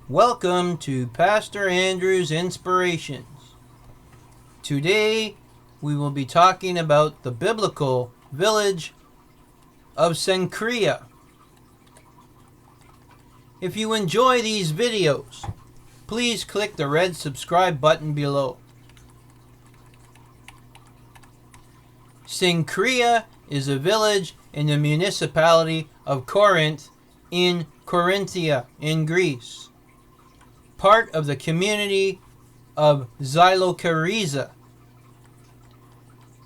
Welcome to Pastor Andrew's Inspirations. Today we will be talking about the biblical village of Cenchrea. If you enjoy these videos, please click the red subscribe button below. Cenchrea is a village in the municipality of Corinth in Corinthia in Greece, part of the community of Cenchrea.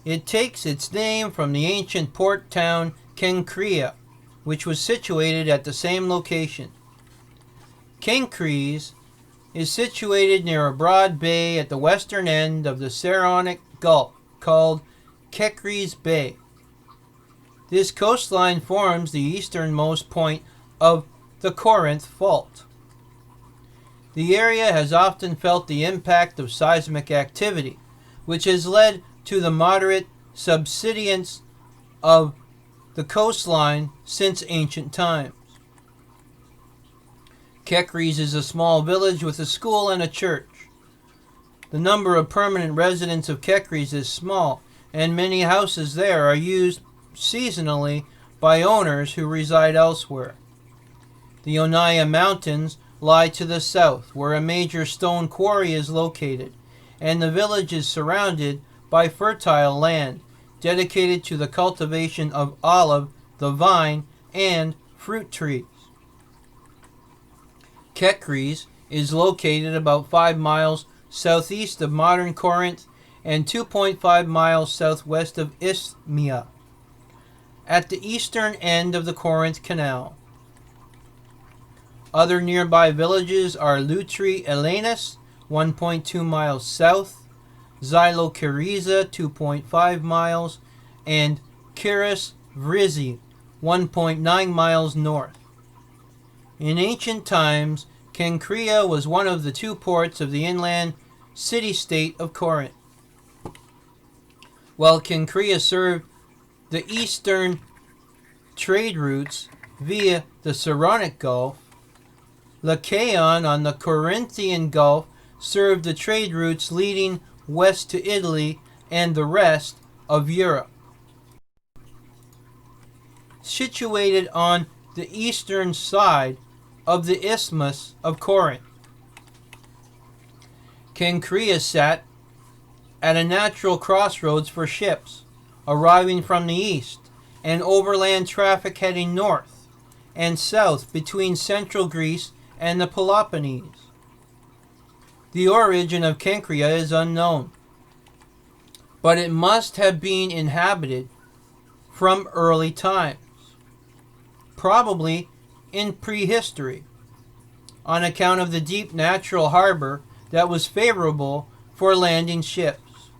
It takes its name from the ancient port town Cenchrea, which was situated at the same location. Cenchrea is situated near a broad bay at the western end of the Saronic Gulf called Cenchrea's Bay. This coastline forms the easternmost point of the Corinth Fault. The area has often felt the impact of seismic activity, which has led to the moderate subsidence of the coastline since ancient times. Cenchrea is a small village with a school and a church. The number of permanent residents of Cenchrea is small, and many houses there are used seasonally by owners who reside elsewhere. The Onia Mountains lie to the south, where a major stone quarry is located, and the village is surrounded by fertile land dedicated to the cultivation of olive, the vine, and fruit trees. Cenchrea is located about 5 miles southeast of modern Corinth and 2.5 miles southwest of Isthmia, at the eastern end of the Corinth Canal. Other nearby villages are Lutri Elenus, 1.2 miles south, Cenchrea, 2.5 miles, and Kiris Vrizi, 1.9 miles north. In ancient times, Cenchrea was one of the two ports of the inland city-state of Corinth. While Cenchrea served the eastern trade routes via the Saronic Gulf, Lycaon on the Corinthian Gulf served the trade routes leading west to Italy and the rest of Europe. Situated on the eastern side of the Isthmus of Corinth, Cenchrea sat at a natural crossroads for ships arriving from the east and overland traffic heading north and south between central Greece and the Peloponnese. The origin of Cenchrea is unknown, but it must have been inhabited from early times, probably in prehistory, on account of the deep natural harbor that was favorable for landing ships.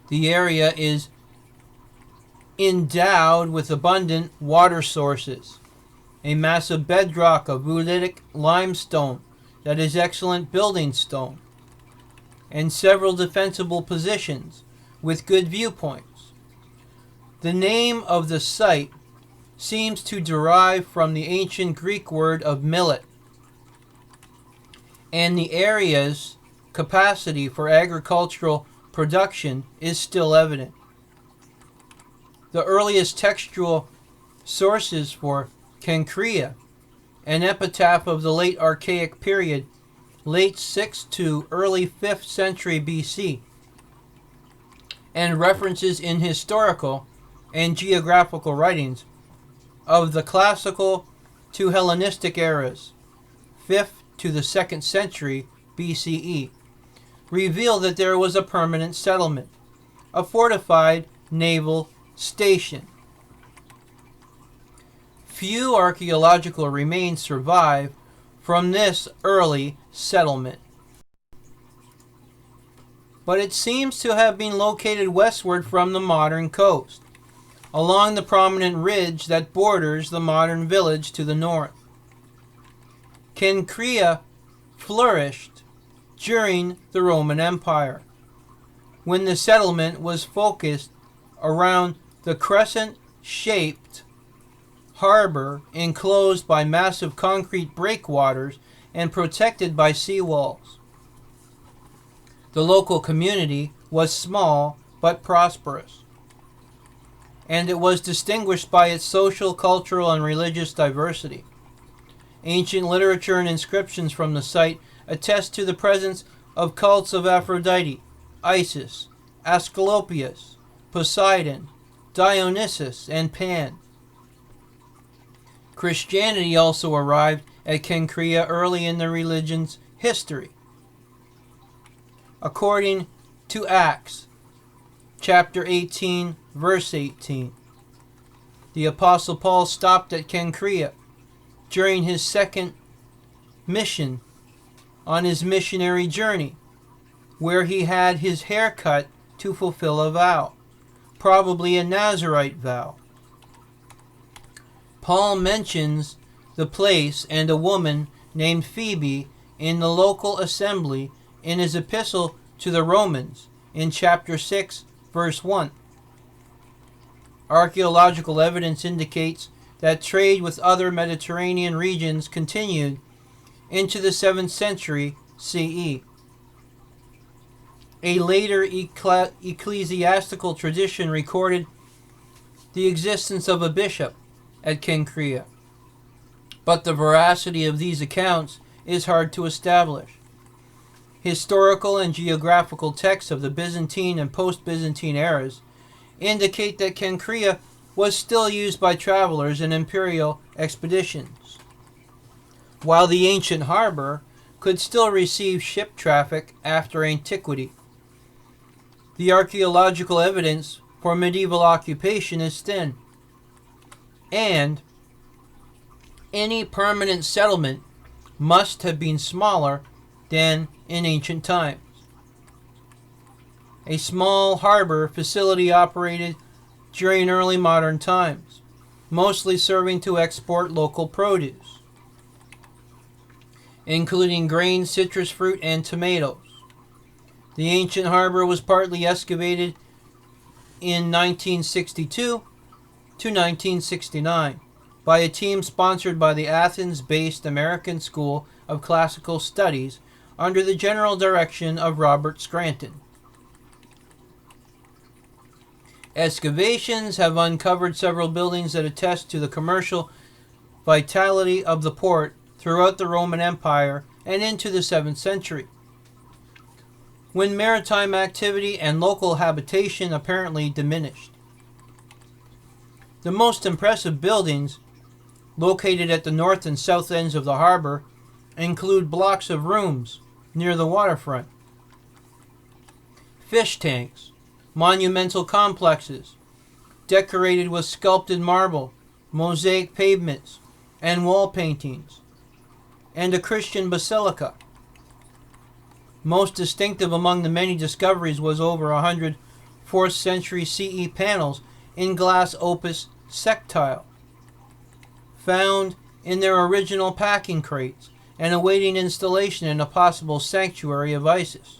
The area is endowed with abundant water sources, a massive bedrock of oolitic limestone that is excellent building stone, and several defensible positions with good viewpoints. The name of the site seems to derive from the ancient Greek word of millet, and the area's capacity for agricultural production is still evident. The earliest textual sources for Cenchrea, an epitaph of the late Archaic period, late 6th to early 5th century BC, and references in historical and geographical writings of the classical to Hellenistic eras, 5th to the 2nd century BCE, reveal that there was a permanent settlement, a fortified naval station. Few archaeological remains survive from this early settlement, but it seems to have been located westward from the modern coast, along the prominent ridge that borders the modern village to the north. Cenchrea flourished during the Roman Empire, when the settlement was focused around the crescent-shaped harbor enclosed by massive concrete breakwaters and protected by seawalls. The local community was small but prosperous, and it was distinguished by its social, cultural, and religious diversity. Ancient literature and inscriptions from the site attest to the presence of cults of Aphrodite, Isis, Asclepius, Poseidon, Dionysus, and Pan. Christianity also arrived at Cenchrea early in the religion's history. According to Acts, chapter 18, verse 18, the Apostle Paul stopped at Cenchrea during his second mission on his missionary journey, where he had his hair cut to fulfill a vow, probably a Nazirite vow. Paul mentions the place and a woman named Phoebe in the local assembly in his epistle to the Romans in chapter 6, verse 1. Archaeological evidence indicates that trade with other Mediterranean regions continued into the 7th century CE. A later ecclesiastical tradition recorded the existence of a bishop at Cenchrea, but the veracity of these accounts is hard to establish. Historical and geographical texts of the Byzantine and post-Byzantine eras indicate that Cenchrea was still used by travelers and imperial expeditions, while the ancient harbor could still receive ship traffic after antiquity. The archaeological evidence for medieval occupation is thin, and any permanent settlement must have been smaller than in ancient times. A small harbor facility operated during early modern times, mostly serving to export local produce, including grain, citrus fruit, and tomatoes. The ancient harbor was partly excavated in 1962 to 1969 by a team sponsored by the Athens-based American School of Classical Studies under the general direction of Robert Scranton. Excavations have uncovered several buildings that attest to the commercial vitality of the port throughout the Roman Empire and into the 7th century, when maritime activity and local habitation apparently diminished. The most impressive buildings located at the north and south ends of the harbor include blocks of rooms near the waterfront, fish tanks, monumental complexes decorated with sculpted marble, mosaic pavements, and wall paintings, and a Christian basilica. Most distinctive among the many discoveries was over 100 4th century CE panels in glass opus sectile, found in their original packing crates and awaiting installation in a possible sanctuary of Isis,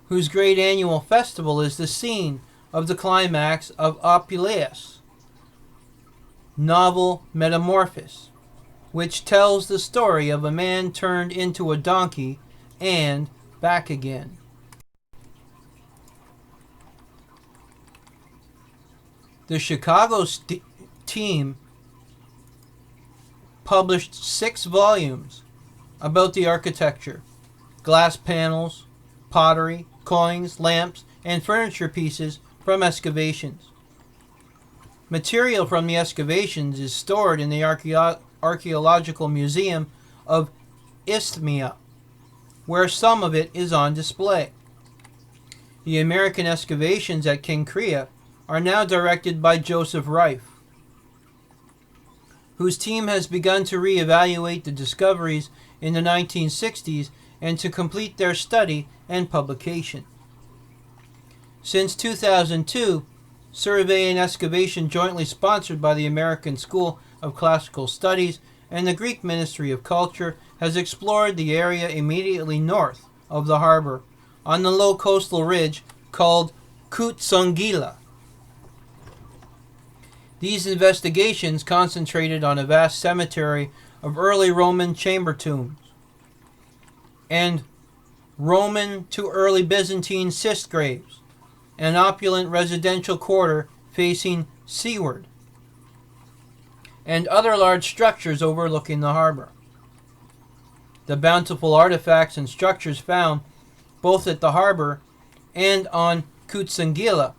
whose great annual festival is the scene of the climax of Apuleius' novel Metamorphosis, which tells the story of a man turned into a donkey and back again. The Chicago team published 6 volumes about the architecture, glass panels, pottery, coins, lamps, and furniture pieces from excavations. Material from the excavations is stored in the Archaeological Museum of Isthmia, where some of it is on display. The American excavations at Cenchrea are now directed by Joseph Reif, whose team has begun to re-evaluate the discoveries in the 1960s and to complete their study and publication. Since 2002, survey and excavation jointly sponsored by the American School of Classical Studies and the Greek Ministry of Culture has explored the area immediately north of the harbor on the low coastal ridge called Koutsongila. These investigations concentrated on a vast cemetery of early Roman chamber tombs and Roman to early Byzantine cist graves, an opulent residential quarter facing seaward, and other large structures overlooking the harbor. The bountiful artifacts and structures found both at the harbor and on Cenchrea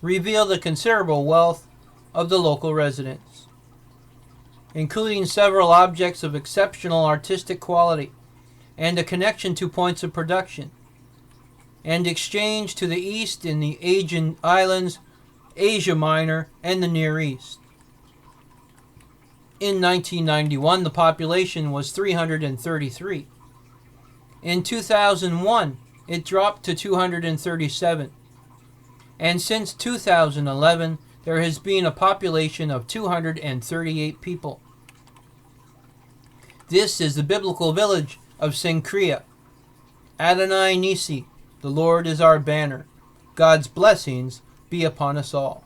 reveal the considerable wealth of the local residents, including several objects of exceptional artistic quality and a connection to points of production and exchange to the east in the Aegean Islands, Asia Minor, and the Near East. In 1991, the population was 333. In 2001, it dropped to 237. And since 2011, there has been a population of 238 people. This is the biblical village of Cenchrea. Adonai Nisi, the Lord is our banner. God's blessings be upon us all.